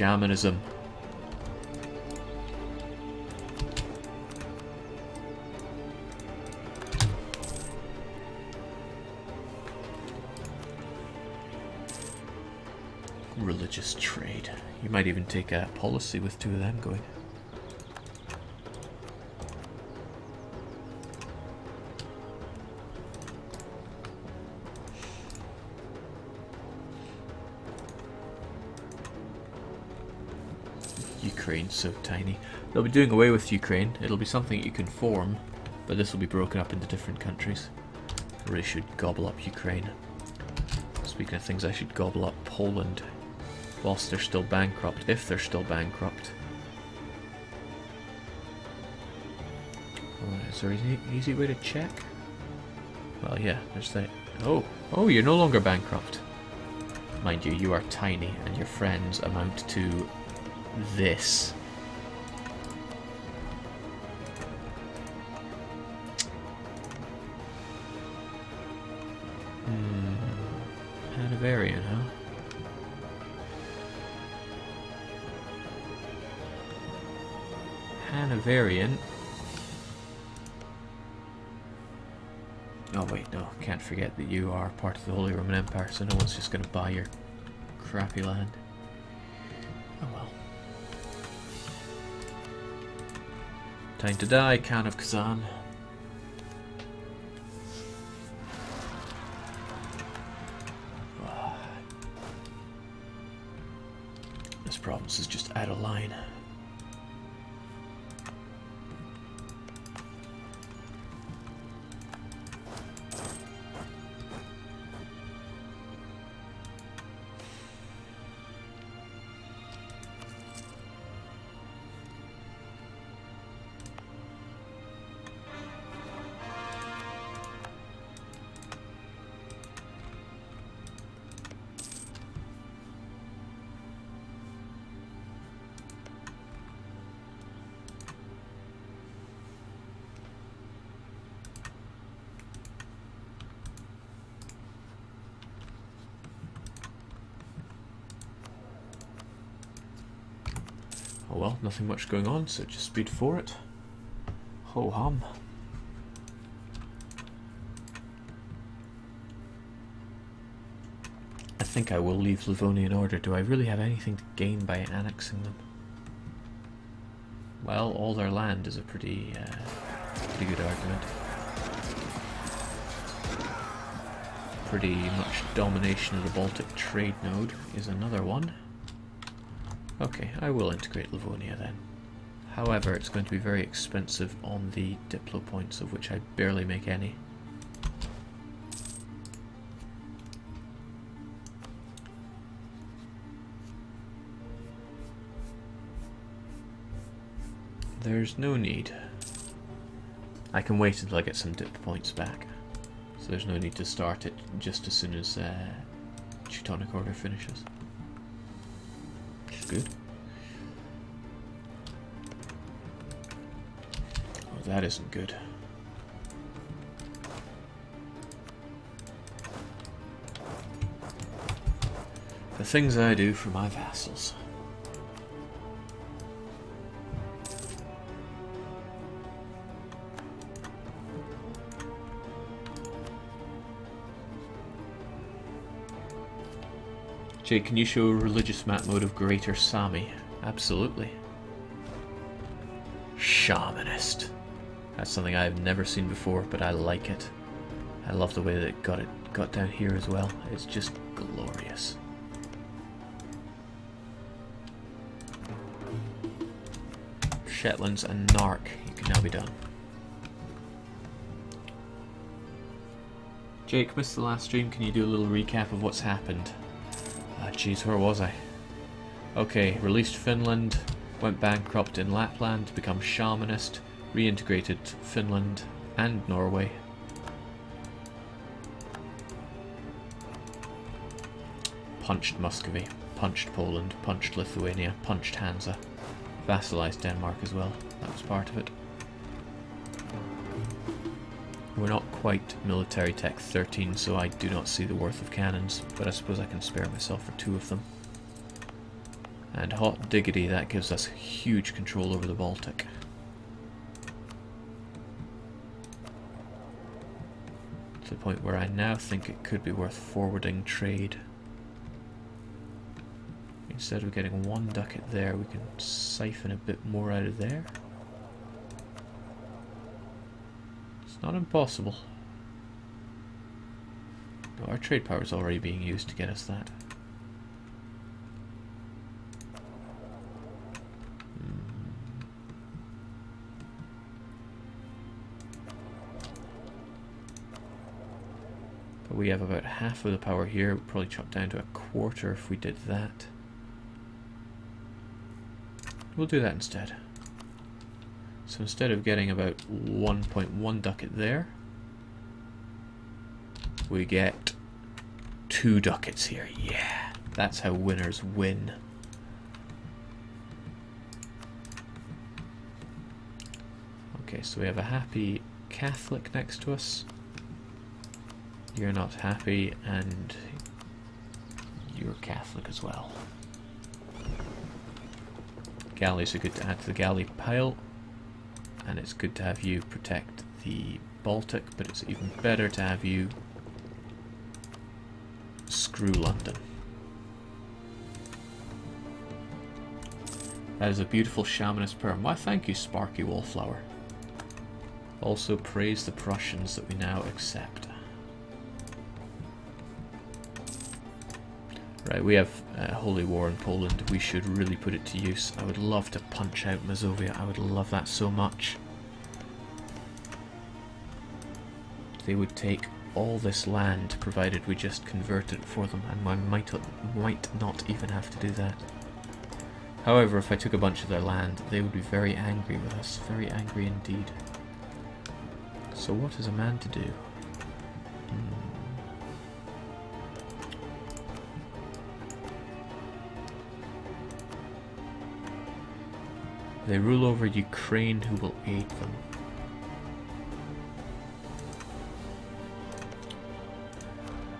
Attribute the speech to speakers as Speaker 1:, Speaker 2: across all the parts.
Speaker 1: shamanism. Religious trade. You might even take a policy with two of them going. Ukraine's so tiny. They'll be doing away with Ukraine. It'll be something that you can form, but this will be broken up into different countries. I really should gobble up Ukraine. Speaking of things, I should gobble up Poland whilst they're still bankrupt, if they're still bankrupt. Oh, is there an easy way to check? Well, yeah, there's that. Oh, you're no longer bankrupt. Mind you, you are tiny, and your friends amount to this. Hanoverian, huh? Hanoverian. Oh wait, no, can't forget that you are part of the Holy Roman Empire, so no one's just going to buy your crappy land. Oh well. Time to die, Khan of Kazan. This province is just out of line. Oh well, nothing much going on, so just speed for it. Ho hum. I think I will leave Livonia in order. Do I really have anything to gain by annexing them? Well, all their land is a pretty good argument. Pretty much domination of the Baltic trade node is another one. Okay, I will integrate Livonia then. However, it's going to be very expensive on the Diplo points, of which I barely make any. There's no need. I can wait until I get some dip points back. So there's no need to start it just as soon as Teutonic Order finishes. Good. Oh, that isn't good. The things I do for my vassals. Jay, can you show a religious map mode of Greater Sami? Absolutely. Shamanist. That's something I've never seen before, but I like it. I love the way that it got down here as well. It's just glorious. Shetlands and Nark, you can now be done. Jake, missed the last stream. Can you do a little recap of what's happened? Jeez, where was I? Okay, released Finland, went bankrupt in Lapland, become Shamanist, reintegrated Finland and Norway. Punched Muscovy, punched Poland, punched Lithuania, punched Hansa, vassalized Denmark as well. That was part of it. We're not quite military tech 13, so I do not see the worth of cannons, but I suppose I can spare myself for 2 of them. And hot diggity, that gives us huge control over the Baltic. To the point where I now think it could be worth forwarding trade. Instead of getting one ducat there, we can siphon a bit more out of there. It's not impossible. No, our trade power is already being used to get us that. But we have about half of the power here. We'd probably chop down to a quarter if we did that. We'll do that instead. So instead of getting about 1.1 ducat there, we get 2 ducats here. Yeah, that's how winners win. Okay, so we have a happy Catholic next to us. You're not happy, and you're Catholic as well. Galleys are good to add to the galley pile, and it's good to have you protect the Baltic, but it's even better to have you screw London. That is a beautiful Shamanist poem. Why, thank you, Sparky Wallflower. Also praise the Prussians that we now accept. Right, we have Holy War in Poland. We should really put it to use. I would love to punch out Mazovia. I would love that so much. They would take all this land, provided we just converted it for them, and I might not even have to do that. However, if I took a bunch of their land, they would be very angry with us. Very angry indeed. So what is a man to do? They rule over Ukraine, who will aid them.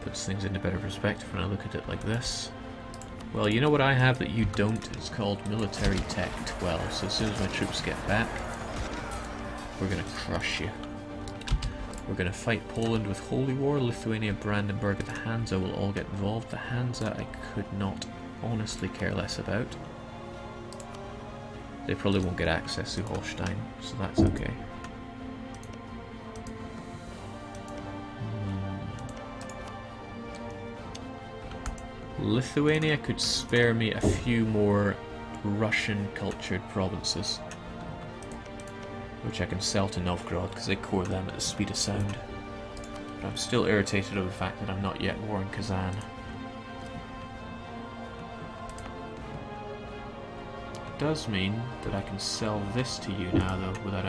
Speaker 1: Puts things into better perspective when I look at it like this. Well, you know what I have that you don't? It's called Military Tech 12. So as soon as my troops get back, we're going to crush you. We're going to fight Poland with Holy War, Lithuania, Brandenburg, and the Hansa will all get involved. The Hansa I could not honestly care less about. They probably won't get access to Holstein, so that's okay. Lithuania could spare me a few more Russian-cultured provinces, which I can sell to Novgorod because they core them at the speed of sound. But I'm still irritated over the fact that I'm not yet at war in Kazan. Does mean that I can sell this to you now, though, without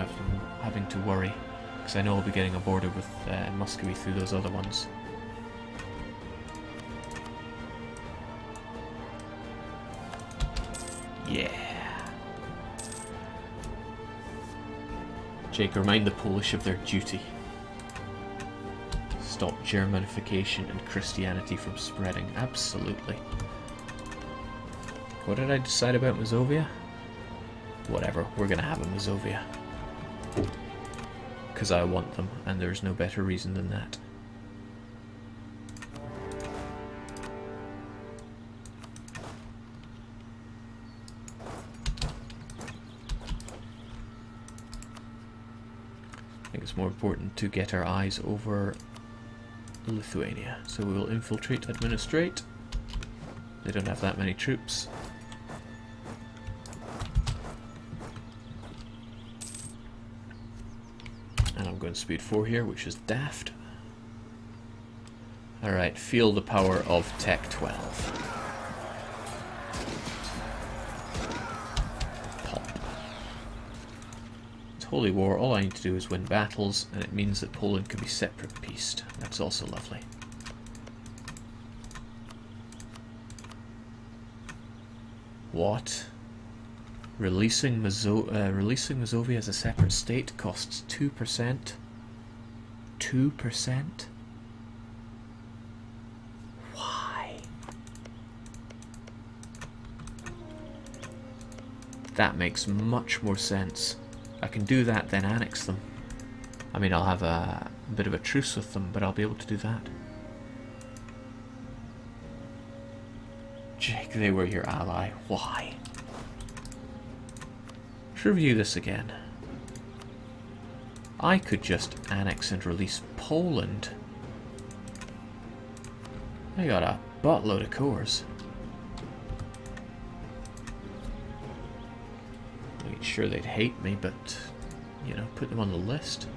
Speaker 1: having to worry, because I know I'll be getting a border with Muscovy through those other ones. Yeah. Jake, remind the Polish of their duty. Stop Germanification and Christianity from spreading. Absolutely. What did I decide about Mazovia? Whatever, we're gonna have a Mazovia. Because I want them, and there's no better reason than that. I think it's more important to get our eyes over Lithuania. So we will infiltrate, administrate. They don't have that many troops. And I'm going speed 4 here, which is daft. Alright, feel the power of Tech 12. Pop. It's Holy War, all I need to do is win battles, and it means that Poland can be separate pieced. That's also lovely. What? Releasing Mazovia as a separate state costs 2%. 2%? Why? That makes much more sense. I can do that, then annex them. I mean, I'll have a bit of a truce with them, but I'll be able to do that. Jake, they were your ally. Why? Let's review this again. I could just annex and release Poland. I got a buttload of cores. I mean, sure, they'd hate me, but, you know, put them on the list.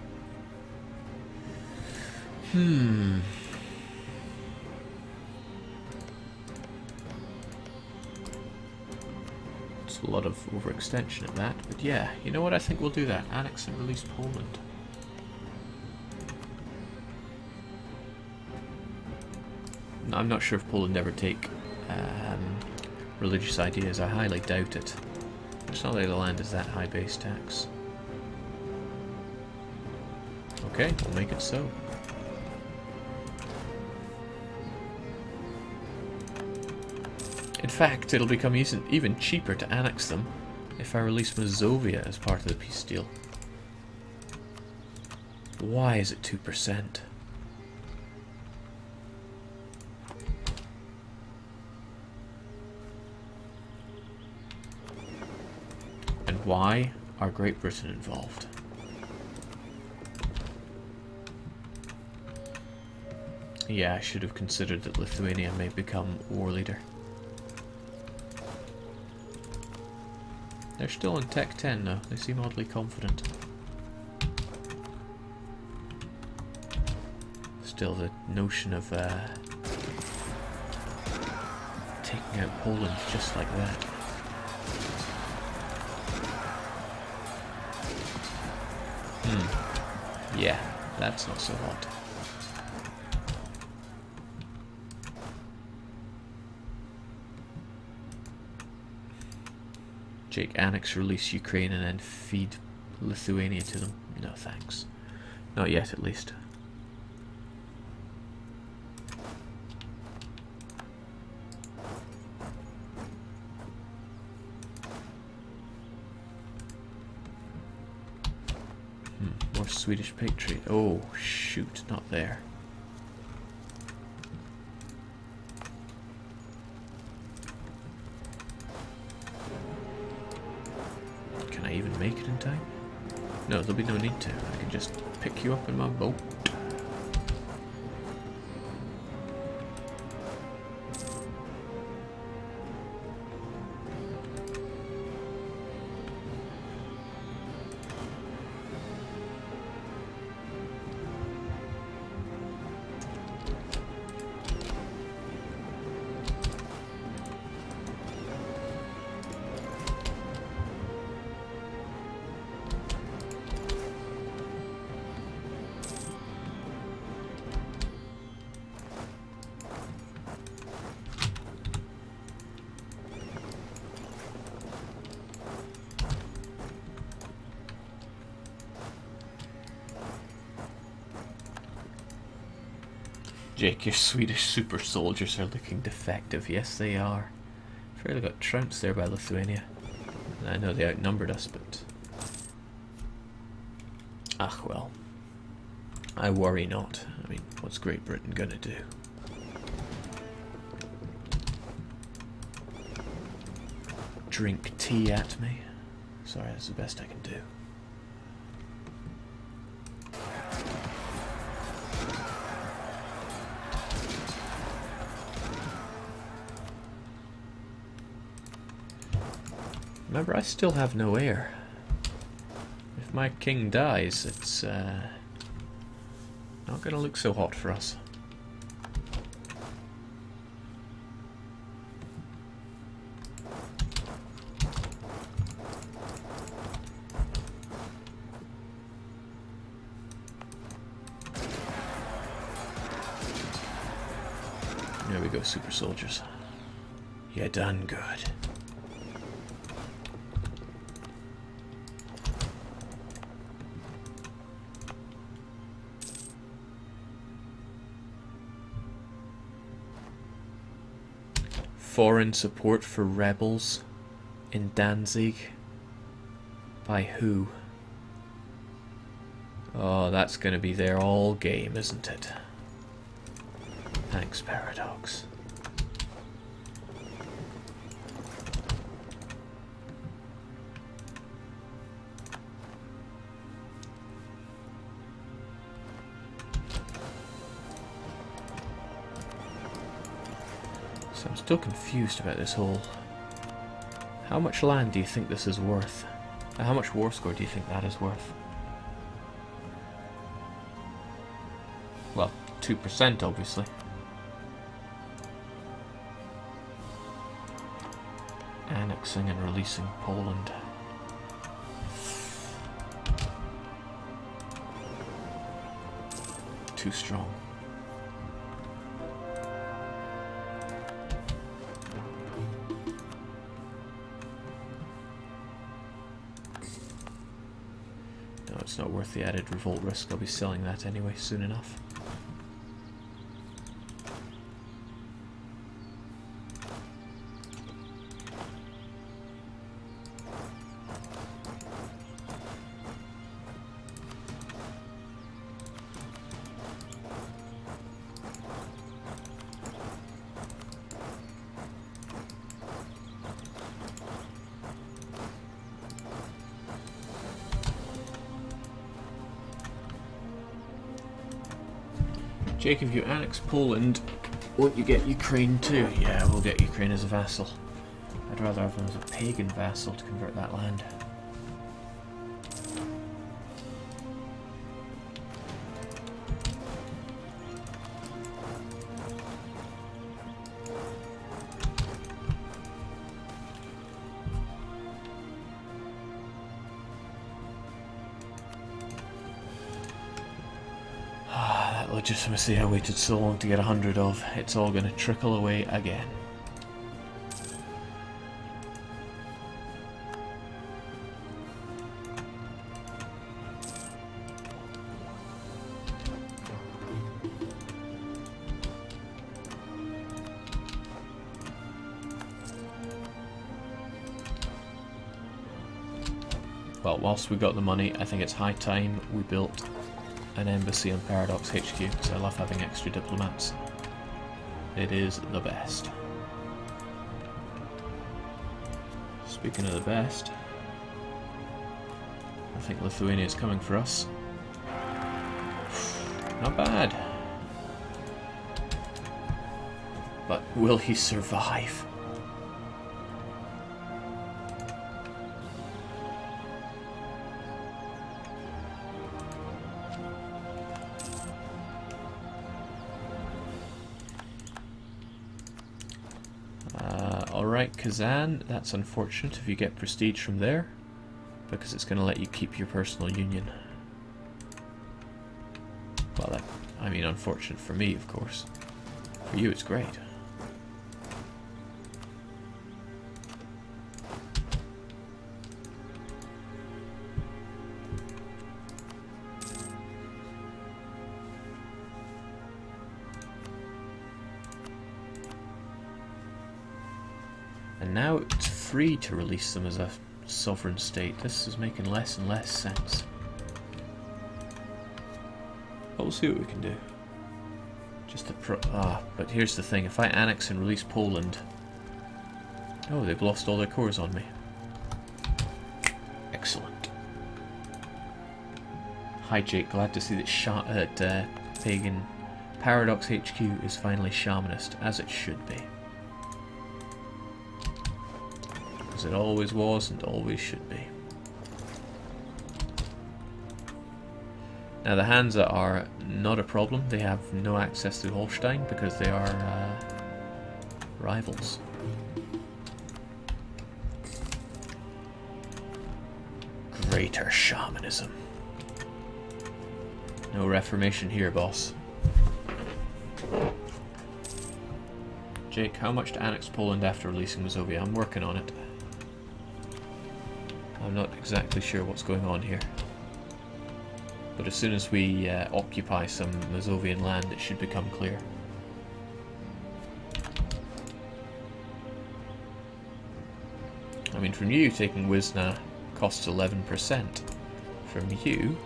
Speaker 1: It's a lot of overextension at that, but yeah, you know what? I think we'll do that. Annex and release Poland. I'm not sure if Poland ever take religious ideas. I highly doubt it. It's not like the land is that high base tax. Okay, we'll make it so. In fact, it'll become even cheaper to annex them if I release Mazovia as part of the peace deal. Why is it 2%? And why are Great Britain involved? Yeah, I should have considered that Lithuania may become war leader. They're still in Tech 10 though, they seem oddly confident. Still, the notion of taking out Poland just like that. Yeah, that's not so hot. Jake, annex, release Ukraine, and then feed Lithuania to them. No thanks. Not yet, at least. More Swedish patriot. Oh, shoot, not there. Can I even make it in time? No, there'll be no need to. I can just pick you up in my boat. Jake, your Swedish super soldiers are looking defective. Yes, they are. Fairly got trounced there by Lithuania. And I know they outnumbered us, but... ah, well. I worry not. I mean, what's Great Britain gonna do? Drink tea at me? Sorry, that's the best I can do. Remember, I still have no heir. If my king dies, it's not going to look so hot for us. There we go, super soldiers. You done good. Foreign support for rebels in Danzig. By who? Oh, that's going to be their all game, isn't it? Thanks, Paradox. So I'm still confused about this whole... How much land do you think this is worth? How much war score do you think that is worth? Well, 2% obviously. Annexing and releasing Poland. Too strong. No, it's not worth the added revolt risk. I'll be selling that anyway soon enough. Jake, if you annex Poland, won't you get Ukraine too? Yeah, we'll get Ukraine as a vassal. I'd rather have them as a pagan vassal to convert that land. Legitimacy I waited so long to get 100 of. It's all going to trickle away again. Well, whilst we got the money, I think it's high time we built an embassy on Paradox HQ, because I love having extra diplomats. It is the best. Speaking of the best, I think Lithuania is coming for us. Not bad. But will he survive? Alright, Kazan, that's unfortunate if you get prestige from there, because it's going to let you keep your personal union. Well, that, I mean, unfortunate for me, of course. For you, it's great. And now it's free to release them as a sovereign state. This is making less and less sense. But we'll see what we can do. Just but here's the thing. If I annex and release Poland... Oh, they've lost all their cores on me. Excellent. Hi Jake, glad to see that Pagan Paradox HQ is finally Shamanist, as it should be. As it always was and always should be. Now the Hansa are not a problem. They have no access to Holstein because they are rivals. Greater shamanism. No reformation here, boss. Jake, how much to annex Poland after releasing Mazovia? I'm working on it. I'm not exactly sure what's going on here. But as soon as we occupy some Mazovian land, it should become clear. I mean, from you taking Wisna costs 11%. From you,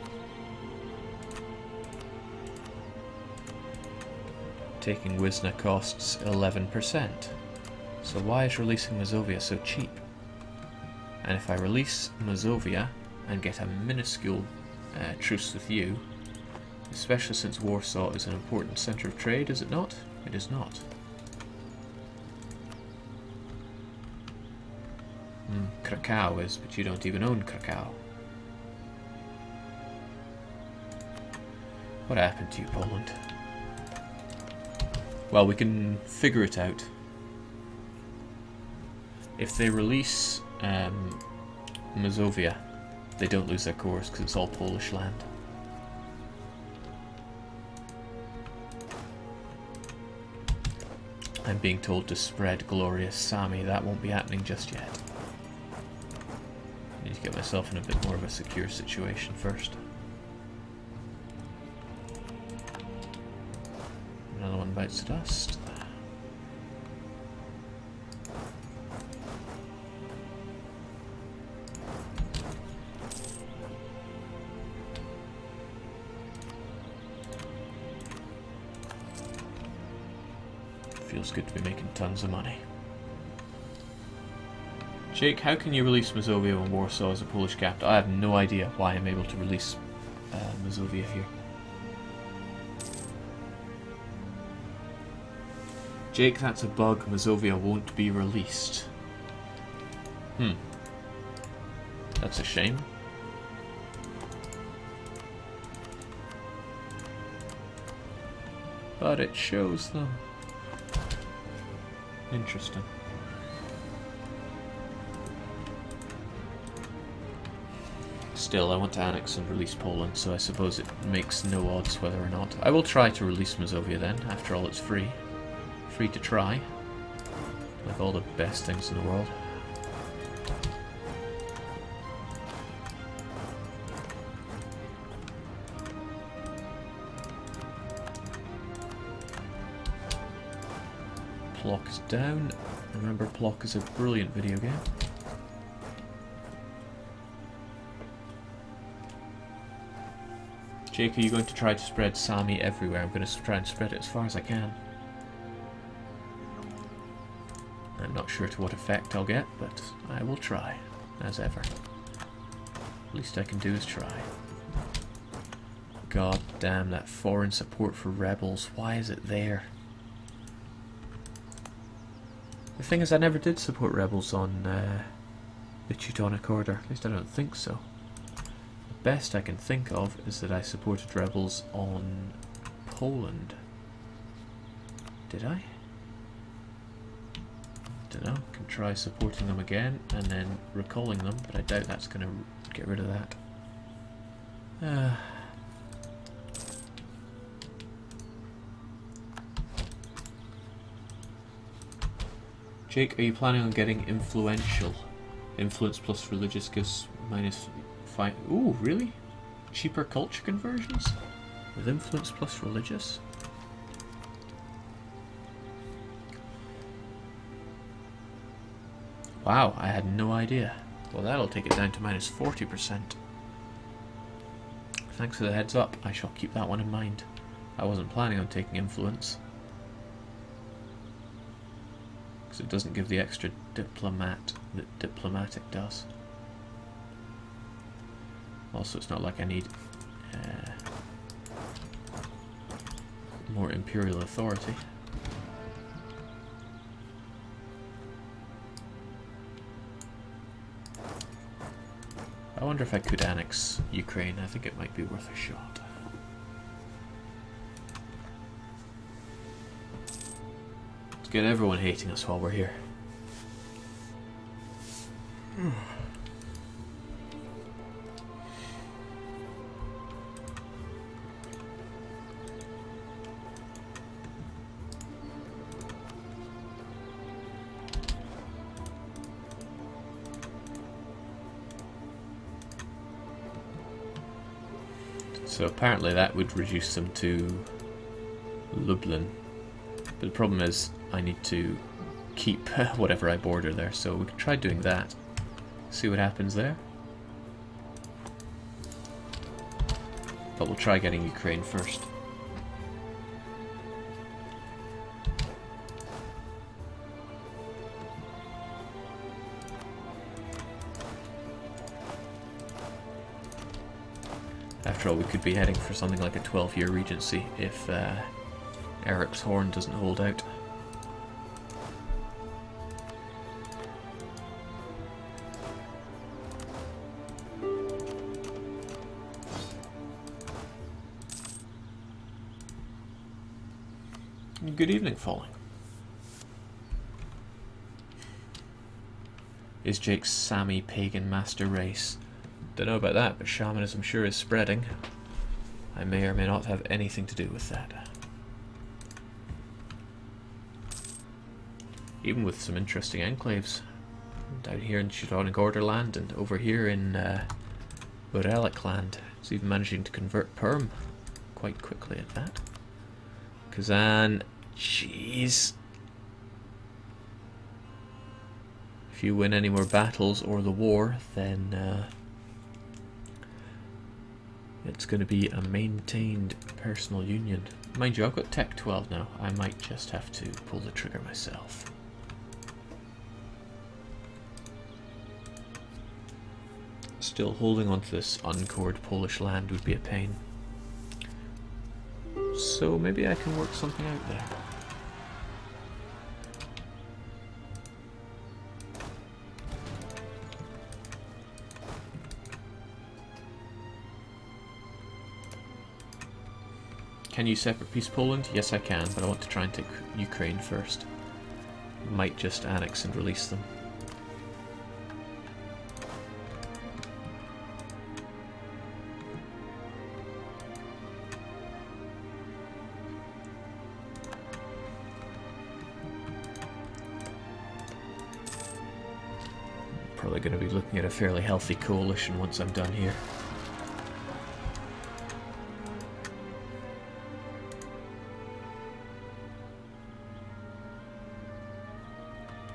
Speaker 1: taking Wisna costs 11%. So why is releasing Mazovia so cheap? And if I release Mazovia and get a minuscule truce with you, especially since Warsaw is an important centre of trade, is it not? It is not. Krakow is, but you don't even own Krakow. What happened to you, Poland? Well, we can figure it out. If they release Mazovia, they don't lose their cores because it's all Polish land. I'm being told to spread glorious Sami. That won't be happening just yet. I need to get myself in a bit more of a secure situation first. Another one bites the dust. Feels good to be making tons of money. Jake, how can you release Mazovia when Warsaw is a Polish capital? I have no idea why I'm able to release Mazovia here. Jake, that's a bug. Mazovia won't be released. That's a shame. But it shows them. Interesting. Still, I want to annex and release Poland, so I suppose it makes no odds whether or not. I will try to release Mazovia then. After all, it's free. Free to try. Like all the best things in the world. Plock is down. Remember, Plock is a brilliant video game. Jake, are you going to try to spread Sami everywhere? I'm going to try and spread it as far as I can. I'm not sure to what effect I'll get, but I will try, as ever. Least I can do is try. God damn, that foreign support for rebels. Why is it there? The thing is, I never did support rebels on the Teutonic Order. At least I don't think so. The best I can think of is that I supported rebels on Poland. Did I? Don't know. Can try supporting them again and then recalling them, but I doubt that's going to get rid of that. Jake, are you planning on getting influential? Influence plus religious gives -5. Ooh, really? Cheaper culture conversions? With influence plus religious? Wow, I had no idea. Well, that'll take it down to -40%. Thanks for the heads up. I shall keep that one in mind. I wasn't planning on taking influence. Because it doesn't give the extra diplomat that diplomatic does. Also, it's not like I need more imperial authority. I wonder if I could annex Ukraine. I think it might be worth a shot. Let's get everyone hating us while we're here. So apparently that would reduce them to Lublin. But the problem is I need to keep whatever I border there, so we can try doing that. See what happens there. But we'll try getting Ukraine first. After all, we could be heading for something like a 12-year regency if Eric's horn doesn't hold out. Good evening, Falling. Is Jake's Sami pagan master race? Don't know about that, but shamanism sure is spreading. I may or may not have anything to do with that. Even with some interesting enclaves. Down here in Teutonic Orderland and over here in Borelic land. It's even managing to convert Perm quite quickly at that. Kazan, jeez. If you win any more battles or the war, then it's going to be a maintained personal union. Mind you, I've got Tech 12 now. I might just have to pull the trigger myself. Still holding on to this uncored Polish land would be a pain. So maybe I can work something out there. Can you separate peace Poland? Yes, I can, but I want to try and take Ukraine first. Might just annex and release them. Probably going to be looking at a fairly healthy coalition once I'm done here.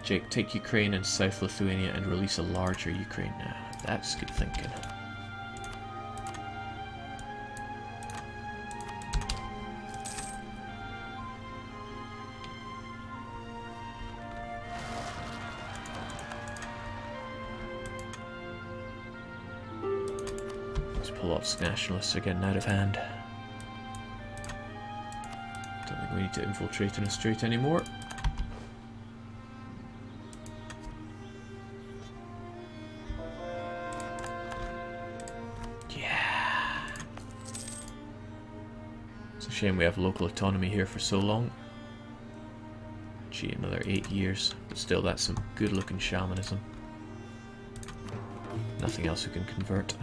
Speaker 1: Jake, take Ukraine and South Lithuania and release a larger Ukraine now. That's good thinking. These Polotsk nationalists are getting out of hand. Don't think we need to infiltrate in a strait anymore. Shame we have local autonomy here for so long. Gee, another 8 years, but still that's some good looking shamanism. Nothing else we can convert.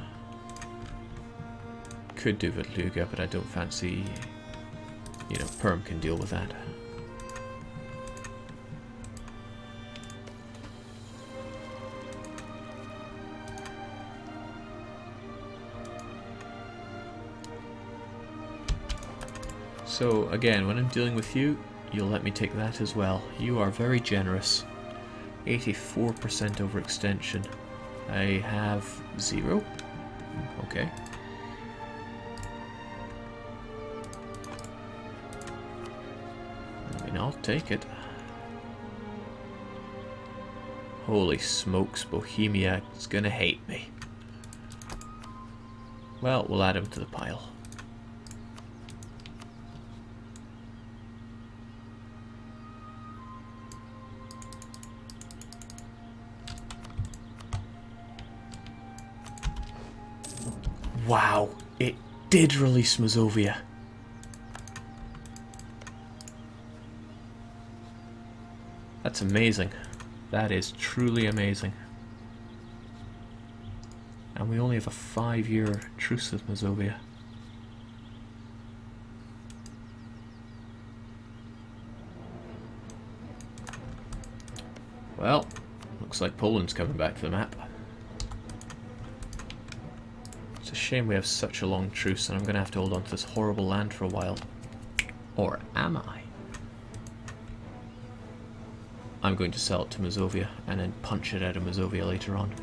Speaker 1: Could do Vitluga, but I don't fancy, you know, Perm can deal with that. So again, when I'm dealing with you, you'll let me take that as well. You are very generous. 84% overextension. I have 0. Okay. I mean, I'll take it. Holy smokes, Bohemia is gonna hate me. Well, we'll add him to the pile. Wow, it did release Mazovia. That's amazing. That is truly amazing. And we only have a 5-year truce with Mazovia. Well, looks like Poland's coming back to the map. It's a shame we have such a long truce and I'm going to have to hold on to this horrible land for a while. Or am I? I'm going to sell it to Mazovia and then punch it out of Mazovia later on.